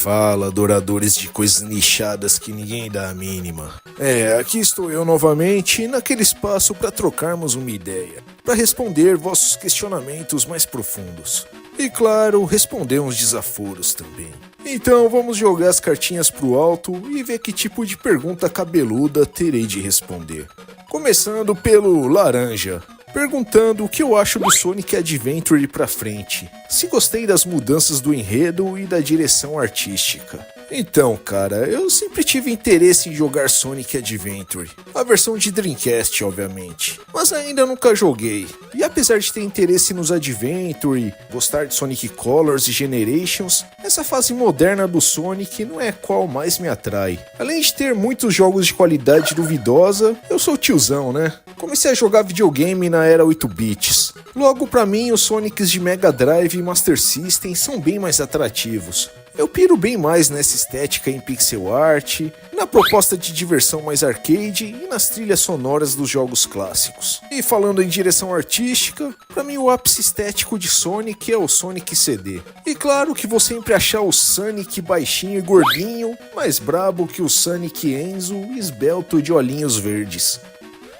fala, adoradores de coisas nichadas que ninguém dá a mínima. Aqui estou eu novamente, naquele espaço para trocarmos uma ideia, para responder vossos questionamentos mais profundos. E claro, responder uns desaforos também. Então vamos jogar as cartinhas pro alto e ver que tipo de pergunta cabeluda terei de responder. Começando pelo laranja, perguntando o que eu acho do Sonic Adventure pra frente, se gostei das mudanças do enredo e da direção artística. Então, cara, eu sempre tive interesse em jogar Sonic Adventure, a versão de Dreamcast, obviamente, mas ainda nunca joguei. E apesar de ter interesse nos Adventure, gostar de Sonic Colors e Generations, essa fase moderna do Sonic não é a qual mais me atrai. Além de ter muitos jogos de qualidade duvidosa, eu sou tiozão, né? Comecei a jogar videogame na era 8 bits. Logo pra mim, os Sonics de Mega Drive e Master System são bem mais atrativos. Eu piro bem mais nessa estética em pixel art, na proposta de diversão mais arcade e nas trilhas sonoras dos jogos clássicos. E falando em direção artística, pra mim o ápice estético de Sonic é o Sonic CD. E claro que vou sempre achar o Sonic baixinho e gordinho, mais brabo que o Sonic Enzo esbelto de olhinhos verdes.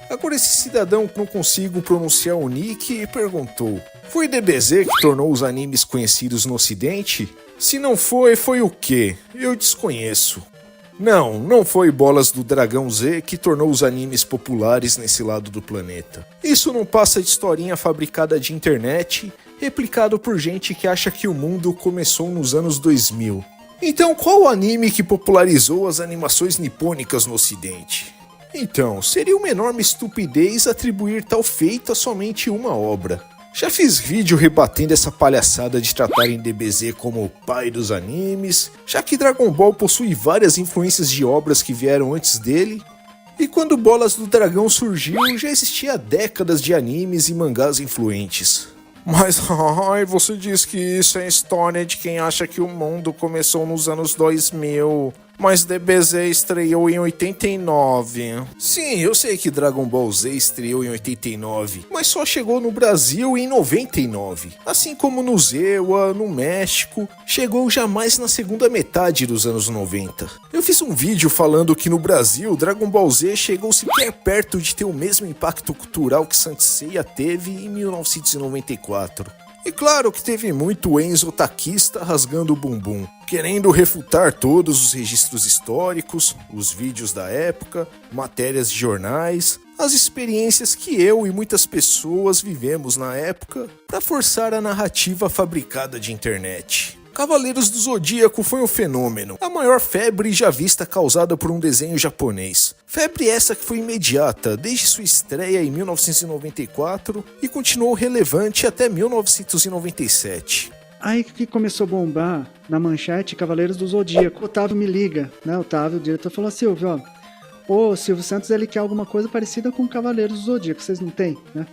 Agora esse cidadão que não consigo pronunciar o nick perguntou: foi DBZ que tornou os animes conhecidos no ocidente? Se não foi, foi o quê? Eu desconheço. Não foi Bolas do Dragão Z que tornou os animes populares nesse lado do planeta. Isso não passa de historinha fabricada de internet, replicado por gente que acha que o mundo começou nos anos 2000. Então qual o anime que popularizou as animações nipônicas no ocidente? Então, seria uma enorme estupidez atribuir tal feito a somente uma obra. Já fiz vídeo rebatendo essa palhaçada de tratarem DBZ como o pai dos animes, já que Dragon Ball possui várias influências de obras que vieram antes dele, e quando Bolas do Dragão surgiu, já existia décadas de animes e mangás influentes. Mas, você diz que isso é história de quem acha que o mundo começou nos anos 2000... Mas DBZ estreou em 89. Sim, eu sei que Dragon Ball Z estreou em 89, mas só chegou no Brasil em 99. Assim como no Zewa, no México, chegou jamais na segunda metade dos anos 90. Eu fiz um vídeo falando que no Brasil, Dragon Ball Z chegou sequer perto de ter o mesmo impacto cultural que Saint Seiya teve em 1994. E claro que teve muito Enzo taquista rasgando o bumbum, querendo refutar todos os registros históricos, os vídeos da época, matérias de jornais, as experiências que eu e muitas pessoas vivemos na época para forçar a narrativa fabricada de internet. Cavaleiros do Zodíaco foi um fenômeno, a maior febre já vista causada por um desenho japonês. Febre essa que foi imediata, desde sua estreia em 1994 e continuou relevante até 1997. Aí que começou a bombar na manchete Cavaleiros do Zodíaco. Otávio me liga, né? Otávio, o diretor, falou: Silvio, o Silvio Santos ele quer alguma coisa parecida com Cavaleiros do Zodíaco, vocês não têm, né?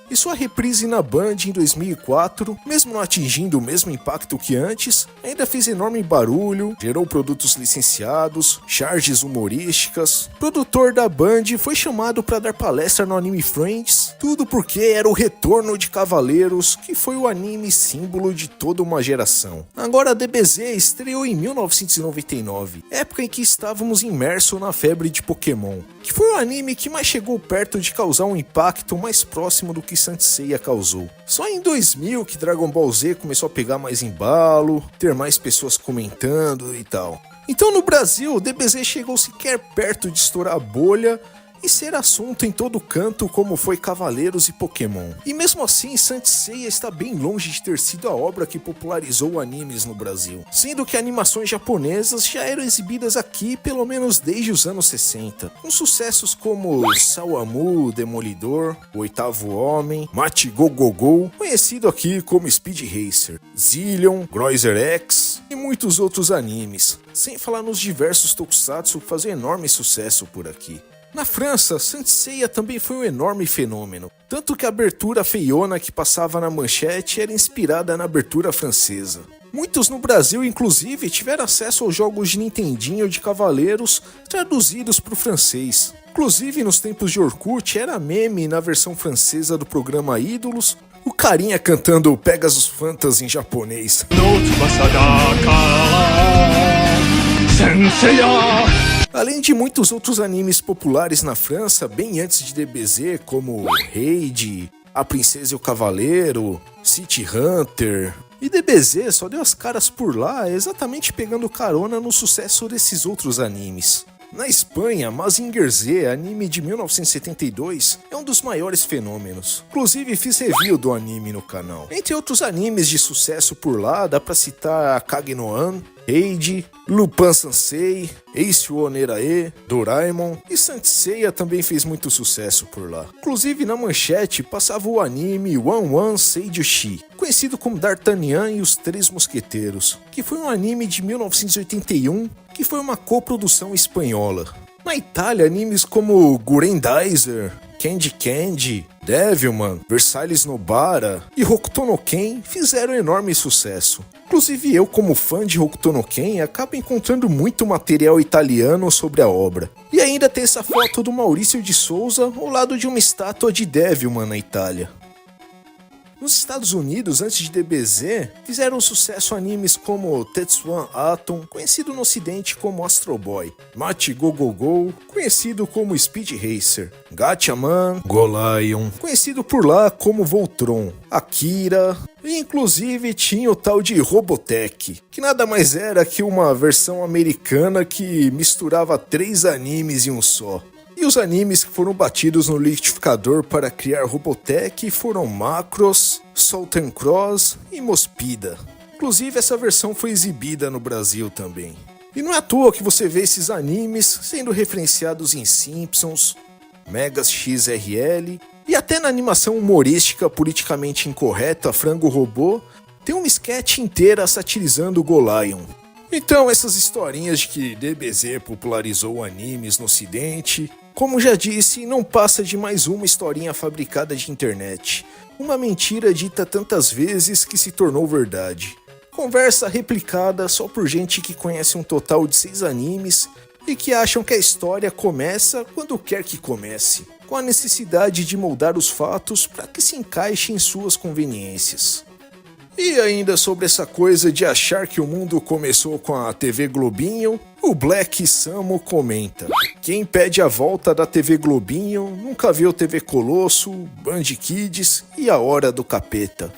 E sua reprise na Band em 2004, mesmo não atingindo o mesmo impacto que antes, ainda fez enorme barulho, gerou produtos licenciados, charges humorísticas. O produtor da Band foi chamado para dar palestra no Anime Friends, tudo porque era o retorno de Cavaleiros, que foi o anime símbolo de toda uma geração. Agora a DBZ estreou em 1999, época em que estávamos imersos na febre de Pokémon, que foi o anime que mais chegou perto de causar um impacto mais próximo do que Saint Seiya causou. Só em 2000 que Dragon Ball Z começou a pegar mais embalo, ter mais pessoas comentando e tal. Então no Brasil, o DBZ chegou sequer perto de estourar a bolha e ser assunto em todo canto como foi Cavaleiros e Pokémon. E mesmo assim, Saint Seiya está bem longe de ter sido a obra que popularizou animes no Brasil, sendo que animações japonesas já eram exibidas aqui pelo menos desde os anos 60, com sucessos como Sawamu, Demolidor, O Oitavo Homem, Mach Go Go Go, conhecido aqui como Speed Racer, Zillion, Groiser X e muitos outros animes, sem falar nos diversos tokusatsu que fazem enorme sucesso por aqui. Na França, Saint Seiya também foi um enorme fenômeno, tanto que a abertura feiona que passava na manchete era inspirada na abertura francesa. Muitos no Brasil, inclusive, tiveram acesso aos jogos de Nintendinho de Cavaleiros traduzidos para o francês. Inclusive, nos tempos de Orkut, era meme na versão francesa do programa Ídolos, o carinha cantando Pegasus Fantasy em japonês. Além de muitos outros animes populares na França, bem antes de DBZ, como Raid, A Princesa e o Cavaleiro, City Hunter. E DBZ só deu as caras por lá, exatamente pegando carona no sucesso desses outros animes. Na Espanha, Mazinger Z, anime de 1972, é um dos maiores fenômenos. Inclusive fiz review do anime no canal. Entre outros animes de sucesso por lá, dá pra citar Kage no An, Raid, Lupin Sansei, Ace Onerae, Doraemon e Saint Seiya também fez muito sucesso por lá. Inclusive na manchete passava o anime One One Seijushi, conhecido como D'Artagnan e os Três Mosqueteiros, que foi um anime de 1981 que foi uma coprodução espanhola. Na Itália, animes como Gurendaiser, Candy Candy, Devilman, Versailles Nobara e Hokuto no Ken fizeram enorme sucesso. Inclusive eu, como fã de Hokuto no Ken, acabo encontrando muito material italiano sobre a obra. E ainda tem essa foto do Maurício de Souza ao lado de uma estátua de Devilman na Itália. Nos Estados Unidos, antes de DBZ, fizeram sucesso animes como Tetsuan Atom, conhecido no ocidente como Astro Boy, Machi Go Go Go, conhecido como Speed Racer, Gatchaman, Golion, conhecido por lá como Voltron, Akira, e inclusive tinha o tal de Robotech, que nada mais era que uma versão americana que misturava 3 animes em um só. E os animes que foram batidos no liquidificador para criar Robotech foram Macross, Sultan Cross e Mospida. Inclusive essa versão foi exibida no Brasil também. E não é à toa que você vê esses animes sendo referenciados em Simpsons, Megas XRL e até na animação humorística politicamente incorreta Frango Robô, tem uma sketch inteira satirizando o Golion. Então essas historinhas de que DBZ popularizou animes no ocidente, como já disse, não passa de mais uma historinha fabricada de internet. Uma mentira dita tantas vezes que se tornou verdade. Conversa replicada só por gente que conhece um total de 6 animes e que acham que a história começa quando quer que comece, com a necessidade de moldar os fatos para que se encaixe em suas conveniências. E ainda sobre essa coisa de achar que o mundo começou com a TV Globinho, o Black Samo comenta: quem pede a volta da TV Globinho nunca viu TV Colosso, Band Kids e A Hora do Capeta.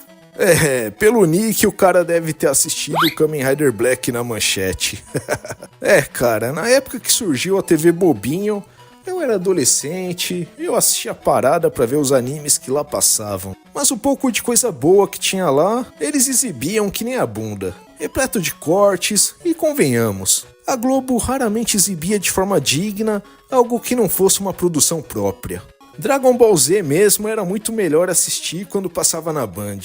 Pelo nick o cara deve ter assistido o Kamen Rider Black na manchete. Cara, na época que surgiu a TV Bobinho, eu era adolescente, eu assistia a parada pra ver os animes que lá passavam. Mas o pouco de coisa boa que tinha lá, eles exibiam que nem a bunda, repleto de cortes e convenhamos, a Globo raramente exibia de forma digna algo que não fosse uma produção própria. Dragon Ball Z mesmo era muito melhor assistir quando passava na Band.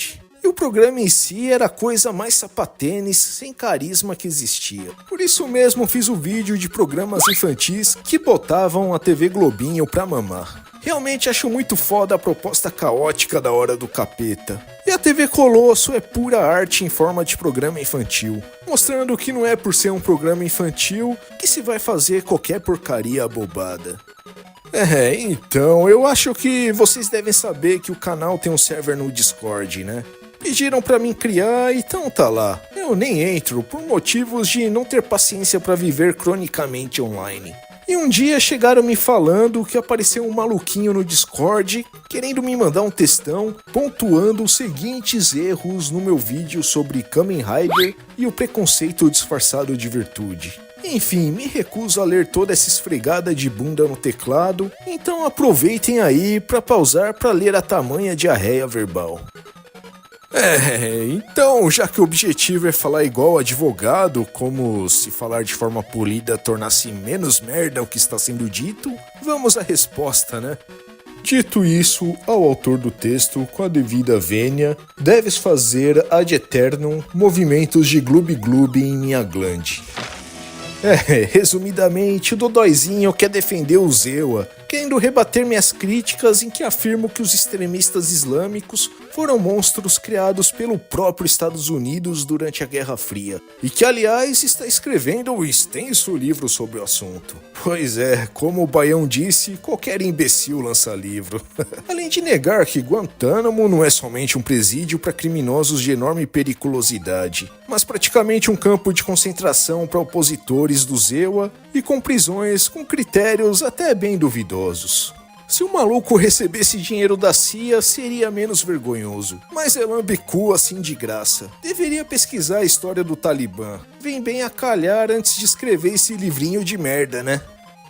E o programa em si era a coisa mais sapatênis, sem carisma que existia. Por isso mesmo fiz o vídeo de programas infantis que botavam a TV Globinho pra mamar. Realmente acho muito foda a proposta caótica da Hora do Capeta. E a TV Colosso é pura arte em forma de programa infantil, mostrando que não é por ser um programa infantil que se vai fazer qualquer porcaria abobada. Então, eu acho que vocês devem saber que o canal tem um server no Discord, né? Pediram pra mim criar, então tá lá. Eu nem entro, por motivos de não ter paciência pra viver cronicamente online. E um dia chegaram me falando que apareceu um maluquinho no Discord querendo me mandar um textão pontuando os seguintes erros no meu vídeo sobre Kamen Rider e o preconceito disfarçado de virtude. Enfim, me recuso a ler toda essa esfregada de bunda no teclado, então aproveitem aí pra pausar pra ler a tamanha diarreia verbal. Então, já que o objetivo é falar igual advogado, como se falar de forma polida tornasse menos merda o que está sendo dito, vamos à resposta, né? Dito isso, ao autor do texto, com a devida vênia, deves fazer ad eternum movimentos de gloob-gloob em minha glande. Resumidamente, o Dodóizinho quer defender o Zewa, querendo rebater minhas críticas em que afirmo que os extremistas islâmicos foram monstros criados pelo próprio Estados Unidos durante a Guerra Fria, e que aliás está escrevendo um extenso livro sobre o assunto. Pois é, como o Baião disse, qualquer imbecil lança livro. Além de negar que Guantánamo não é somente um presídio para criminosos de enorme periculosidade, mas praticamente um campo de concentração para opositores do Zewa e com prisões com critérios até bem duvidosos. Se o maluco recebesse dinheiro da CIA, seria menos vergonhoso. Mas é lambicu assim de graça. Deveria pesquisar a história do Talibã. Vem bem a calhar antes de escrever esse livrinho de merda, né?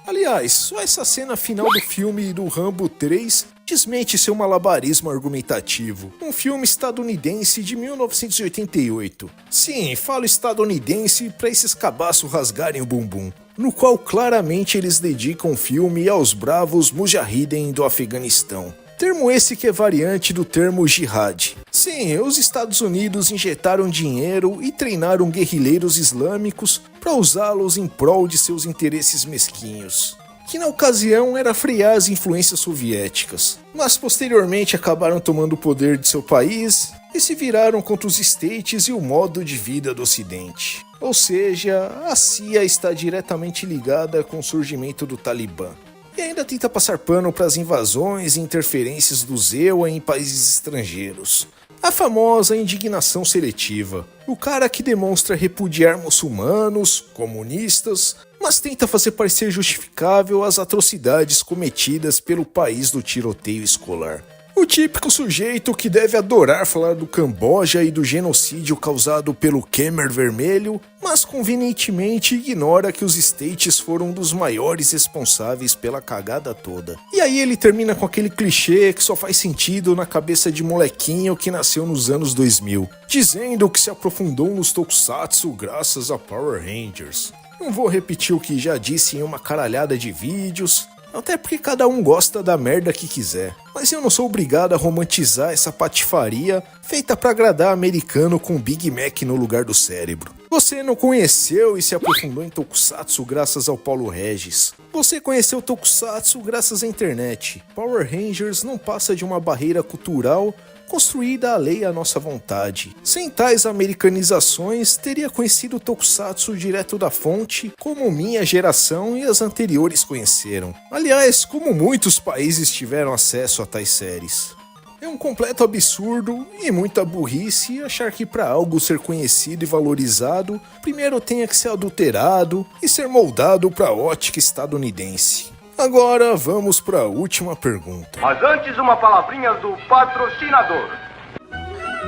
Aliás, só essa cena final do filme do Rambo 3 desmente seu malabarismo argumentativo. Um filme estadunidense de 1988. Sim, falo estadunidense pra esses cabaços rasgarem o bumbum. No qual claramente eles dedicam o filme aos bravos mujahideen do Afeganistão. Termo esse que é variante do termo jihad. Sim, os Estados Unidos injetaram dinheiro e treinaram guerrilheiros islâmicos para usá-los em prol de seus interesses mesquinhos, que na ocasião era frear as influências soviéticas, mas posteriormente acabaram tomando o poder de seu país e se viraram contra os States e o modo de vida do Ocidente. Ou seja, a CIA está diretamente ligada com o surgimento do Talibã. E ainda tenta passar pano para as invasões e interferências do Zewa em países estrangeiros. A famosa indignação seletiva. O cara que demonstra repudiar muçulmanos, comunistas, mas tenta fazer parecer justificável as atrocidades cometidas pelo país do tiroteio escolar. O típico sujeito que deve adorar falar do Camboja e do genocídio causado pelo Khmer Vermelho, mas convenientemente ignora que os States foram um dos maiores responsáveis pela cagada toda. E aí ele termina com aquele clichê que só faz sentido na cabeça de molequinho que nasceu nos anos 2000, dizendo que se aprofundou nos tokusatsu graças a Power Rangers. Não vou repetir o que já disse em uma caralhada de vídeos, até porque cada um gosta da merda que quiser. Mas eu não sou obrigado a romantizar essa patifaria feita pra agradar americano com Big Mac no lugar do cérebro. Você não conheceu e se aprofundou em Tokusatsu graças ao Paulo Regis. Você conheceu Tokusatsu graças à internet. Power Rangers não passa de uma barreira cultural construída a lei à nossa vontade. Sem tais americanizações, teria conhecido Tokusatsu direto da fonte, como minha geração e as anteriores conheceram. Aliás, como muitos países tiveram acesso a tais séries. É um completo absurdo e muita burrice achar que para algo ser conhecido e valorizado, primeiro tenha que ser adulterado e ser moldado para a ótica estadunidense. Agora vamos para a última pergunta. Mas antes, uma palavrinha do patrocinador.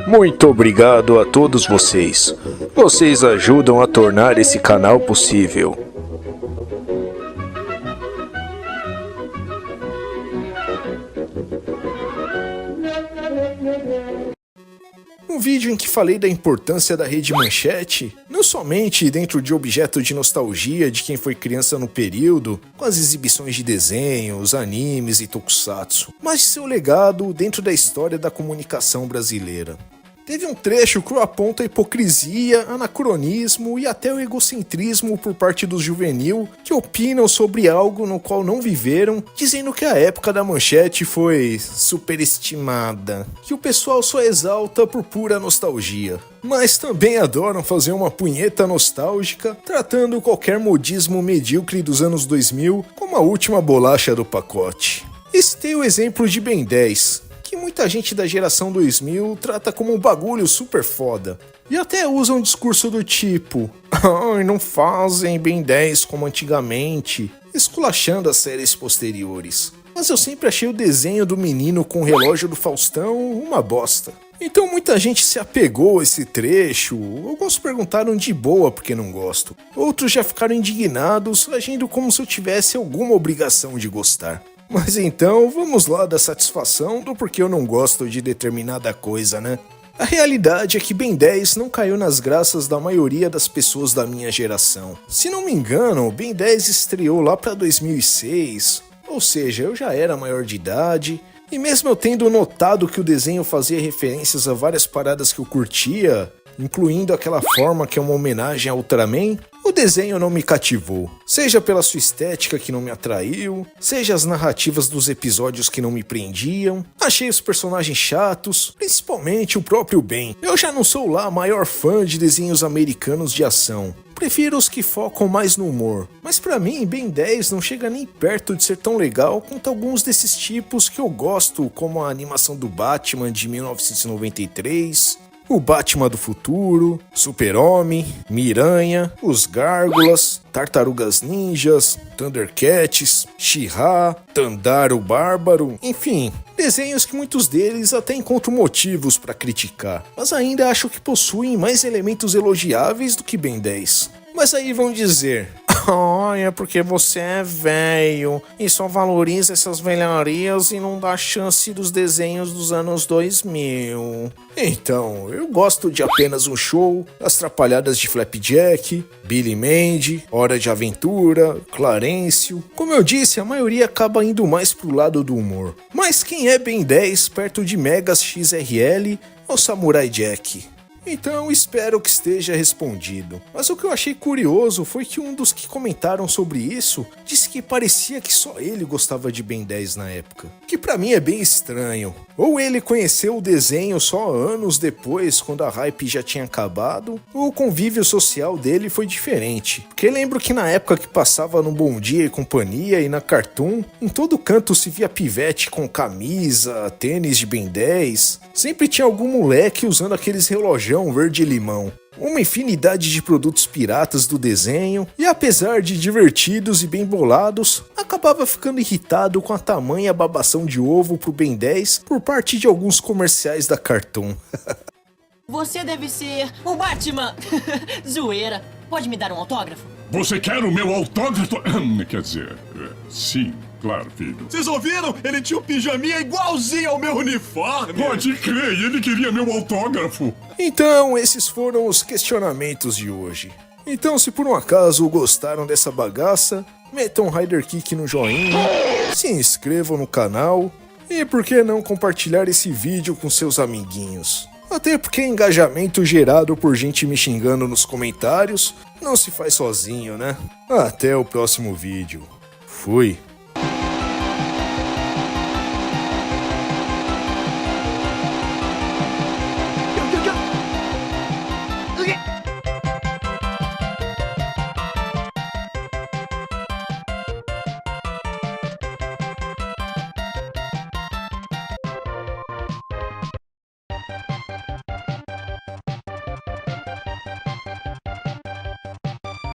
Muito obrigado a todos vocês. Vocês ajudam a tornar esse canal possível. Um vídeo em que falei da importância da Rede Manchete, não somente dentro de objeto de nostalgia de quem foi criança no período, com as exibições de desenhos, animes e tokusatsu, mas de seu legado dentro da história da comunicação brasileira. Teve um trecho que aponta a hipocrisia, anacronismo e até o egocentrismo por parte do juvenil que opinam sobre algo no qual não viveram, dizendo que a época da Manchete foi superestimada, que o pessoal só exalta por pura nostalgia. Mas também adoram fazer uma punheta nostálgica, tratando qualquer modismo medíocre dos anos 2000 como a última bolacha do pacote. E citei o exemplo de Ben 10, que muita gente da geração 2000 trata como um bagulho super foda. E até usa um discurso do tipo: ai, não fazem Ben 10 como antigamente, esculachando as séries posteriores. Mas eu sempre achei o desenho do menino com o relógio do Faustão uma bosta. Então muita gente se apegou a esse trecho, alguns perguntaram de boa porque não gosto. Outros já ficaram indignados, agindo como se eu tivesse alguma obrigação de gostar. Mas então, vamos lá da satisfação do porquê eu não gosto de determinada coisa, né? A realidade é que Ben 10 não caiu nas graças da maioria das pessoas da minha geração. Se não me engano, Ben 10 estreou lá pra 2006, ou seja, eu já era maior de idade, e mesmo eu tendo notado que o desenho fazia referências a várias paradas que eu curtia, incluindo aquela forma que é uma homenagem a Ultraman, O desenho não me cativou, seja pela sua estética que não me atraiu, seja as narrativas dos episódios que não me prendiam. Achei os personagens chatos, principalmente o próprio Ben. Eu já não sou lá a maior fã de desenhos americanos de ação. Prefiro os que focam mais no humor, mas pra mim Ben 10 não chega nem perto de ser tão legal quanto alguns desses tipos que eu gosto, como a animação do Batman de 1993, o Batman do Futuro, Super-Homem, Miranha, os Gárgulas, Tartarugas Ninjas, Thundercats, She-Ra, Tandar o Bárbaro, enfim, desenhos que muitos deles até encontro motivos pra criticar, mas ainda acho que possuem mais elementos elogiáveis do que Ben 10. Mas aí vão dizer: é porque você é velho e só valoriza essas velharias e não dá chance dos desenhos dos anos 2000. Então, eu gosto de Apenas um Show, As Trapalhadas de Flapjack, Billy Mandy, Hora de Aventura, Clarencio. Como eu disse, a maioria acaba indo mais pro lado do humor. Mas quem é Ben 10 perto de Megas XRL ou Samurai Jack? Então espero que esteja respondido. Mas o que eu achei curioso foi que um dos que comentaram sobre isso disse que parecia que só ele gostava de Ben 10 na época. Que pra mim é bem estranho. Ou ele conheceu o desenho só anos depois, quando a hype já tinha acabado, ou o convívio social dele foi diferente. Porque lembro que na época que passava no Bom Dia e Companhia e na Cartoon, em todo canto se via pivete com camisa, tênis de Ben 10. Sempre tinha algum moleque usando aqueles relojão verde-limão. Uma infinidade de produtos piratas do desenho, e apesar de divertidos e bem bolados, acabava ficando irritado com a tamanha babação de ovo pro Ben 10 por parte de alguns comerciais da Cartoon. Você deve ser o Batman! Zoeira. Pode me dar um autógrafo? Você quer o meu autógrafo? Quer dizer, sim, claro, filho. Vocês ouviram? Ele tinha um pijaminha igualzinho ao meu uniforme. Pode crer, ele queria meu autógrafo. Então, esses foram os questionamentos de hoje. Então, se por um acaso gostaram dessa bagaça, metam um Rider Kick no joinha, se inscrevam no canal e por que não compartilhar esse vídeo com seus amiguinhos. Até porque engajamento gerado por gente me xingando nos comentários não se faz sozinho, né? Até o próximo vídeo. Fui.